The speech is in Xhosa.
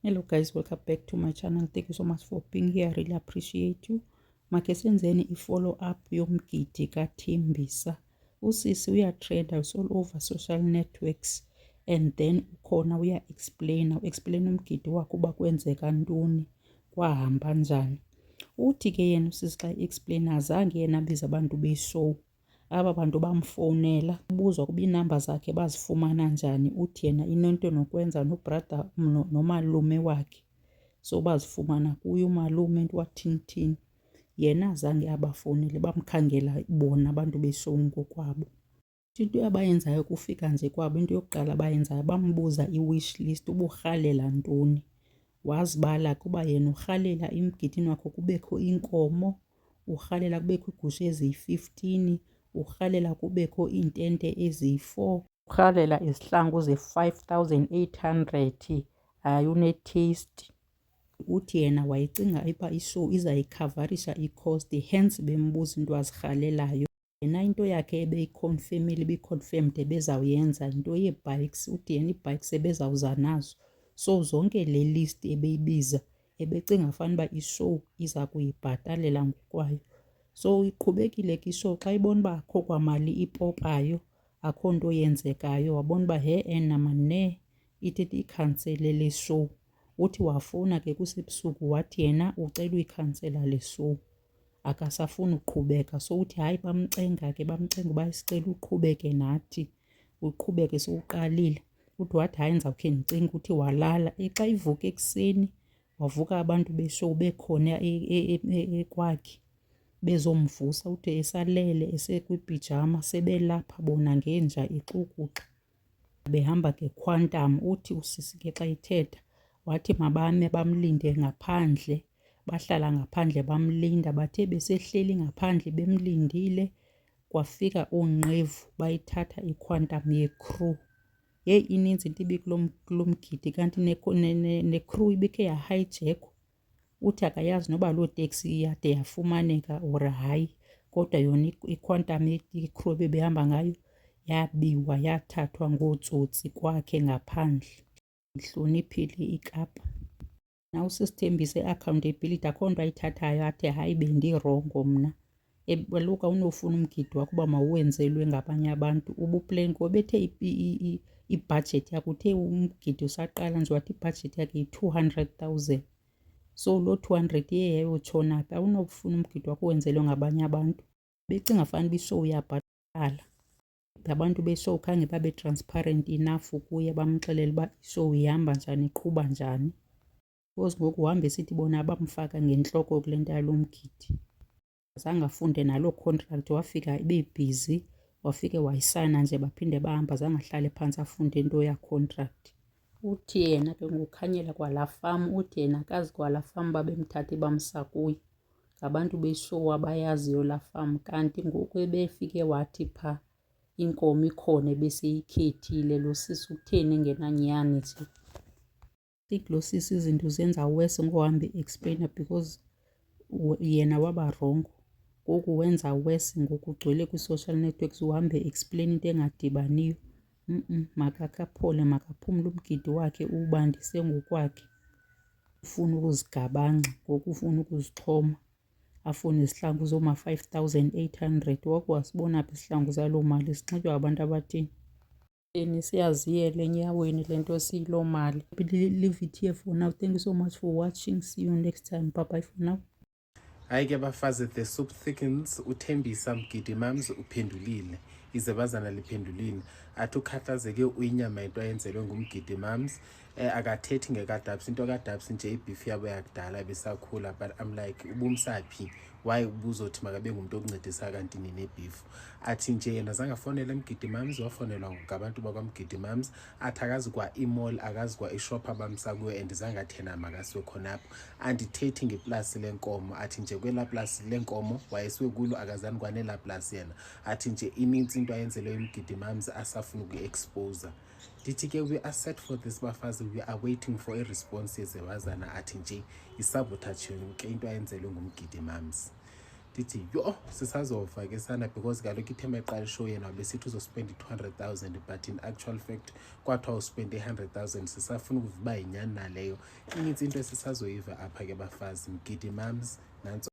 Hello guys, welcome back to my channel. Thank you so much for being here. I really appreciate you. Make senzeni i-follow up yomgidi kaThembisa. Usisi uyatrenda, it's all over social networks, and then ukhona uya-explain umgidi wakhe uba kwenzeka ntoni, kwahamba njani. Uthi ke yena usisi xa i-explain azange yena abize abantu be-show. Aba bantu bamfowunela ubuzwa kuba iinamba zakhe bazifumana njani. Uthi yena inento nokwenza nobrada nomalume wakhe, so bazifumana kuye umalume into wathini. Yena azange abafowunele, bamkhangela bona abantu be-show ngokwabo. Into abayenzayo kufika nje kwabo, into yokuqala abayenzayo bambuza i-wish list uba urhalela ntoni. Wazibala kuba yena urhalela emgidini wakhe kubekho inkomo, urhalela kubekho iigusha eziyi-15, urhalela kubekho iintente eziyi-4, urhalela izihlangu ze-5,800 hayi une-taste. Uthi yena wayicinga iba ishow izayikhavarisha i-cost, hence bembuza into azirhalelayo. Yena into yakhe ebeyikhonfemile, ibiconfirmed ebezawuyenza into yee-bikes. Uthi yena ii-bikes ebezawuza nazo, so zonke le list ebeyibiza ebecinga fanuba ishow iza kuyibhatalela ngokwayo. So iqhubekile ke ishow, xa ibona uba akho kwamali ipopayo, akho nto yenzekayo, wabona uba namane ithi ikhansele le show. Uthi wafowuna ke kusebusuku wathi yena ucela uyikhansela le show, akasafuni uqhubeka. So uthi hayi bamcenga uba sicela uqhubeke nathi, uqhubeke sowuqalile. Uthi wathi hayi ndizawukhe ndicinge. Uthi walala. Xa ivuka ekuseni wavuka abantu beshow bekhona kwakhe bezomvusa. Uthi esalele esekwipijama sebelapha bona ngenja ixukuxa, behamba ngequantum. Uthi usisi ke xa ithetha wathi mabame bamlinde ngaphandle. Bahlala ngaphandle bamlinda. Bathe besehleli ngaphandle bemlindile, kwafika oonqevu bayithatha iquantum ye-crew. Yeyi ininzi into ibikulo mgidi, kanti ne-crew ibikhe yahayijekhwa. Uthi akayazi noba loo teksi yade yafumaneka or hayi, kodwa yona iquantum ye-crew ebebehamba ngayo yabiwa, yathathwa ngootsotsi kwakhe ngaphandle. Ihloniphile iKapa. Na usisithembise i-accountability, akho nto ayithathayo athi hayi bendirongo mna. Kaloku awunofuna umgidi wakho uba mawuwenzelwe ngabanye abantu. Ubupleni ngoba bethe ibhajethi yakhe, uthe umgidi usaqala nje wathi ibhajethi yakhe yi-200,000. So loo 200 iye yayotshona phi? Awunofuna umgidi wakho wenzelwe ngabanye abantu. Becinga fanuba ishow iyabhatala. Abantu beshow khange babe transparent enough kuye bamxelele uba ishow ihamba njani, iqhuba njani. Because ngoku uhambe esithi bona bamfaka ngentloko kule nto yalo mgidi. Azange afunde naloo contract, wafika ebebhizi, wafike wayisayina nje baphinde bahamba. Azange ahlale phantsi afunde into yacontract. Uthi yena ke ngokukhanyela kwalaa fam, uthi yena akazi kwalaa fam babemthathe bamsa kuyo, ngabantu beshow abayaziyo laa fam. Kanti ngoku ebefike wathi phaa inkomo ikhona ebeseyikhethile, lo sisi utheni engenanyani nje. Lo sisi izinto zenza worse ngohamba explainer because yena wabarongo. Ngoku wenza worse, ngoku ugcwele kwi-social networks uhambe explain into engadibaniyo. Makakaphole, makaphumle umgidi wakhe uwubandise ngokwakhe. Ufuna ukuzigabanxa, ngoku ufuna ukuzixhoma, afune izihlangu zooma-5,800. Wakhe wasibona phi isihlangu zaloo mali? Sinxitywa abantu abathini? Siyaziyela enyaweni le nto siyiloo mali. Leave it here for now. Thank you so much for watching. See you next time. Bye bye for now. Hayi ke bafazi, the soup thickens. uThembisa Mgidi Mams uphendulile, izebazana liphendulile. Athi ukhathazeke uyinyama into ayenzelwe nguMgidi Mams. Akathethi ngekadabs, into kadabs nje ibeef yabo yakudala ebisakhula. But I'm like, ubumsaphi? Why ubuzothi makabe ngumuntu okuncedisa kanti nebeef? Athi nje yena zange afonele Mgidi Mams, wafonelwa ngabantu bakwaMgidi Mams. Athi akazi kwa i-mall, akazi kwa ishop abamsa kuyo, and zange athena makasiwe khonapho. Andithethi ngeplasi lenkomo. Athi nje kwela plasi lenkomo wayesiwe kulo, akazani kwanela plasi yena. Athi nje inintsi into ayenzelwe uMgidi Mams asafuna uku-expose. Ndithi ke we are set for this bafazi, we are waiting for a response yezewazana. Athi nje isabotage yonke into ayenzelwe nguMgidi Mams. ndithi yho sisazova ke sana, because kaloku ithe mayiqala ishow yena wabesithi uzospenda i-200,000 but in actual fact kwathiwa uspende i-100,000. Sisafuna ukuva uba yinyani naleyo. Inintsi into esisazoyiva apha ke bafazi. Mgidi Mums nantso.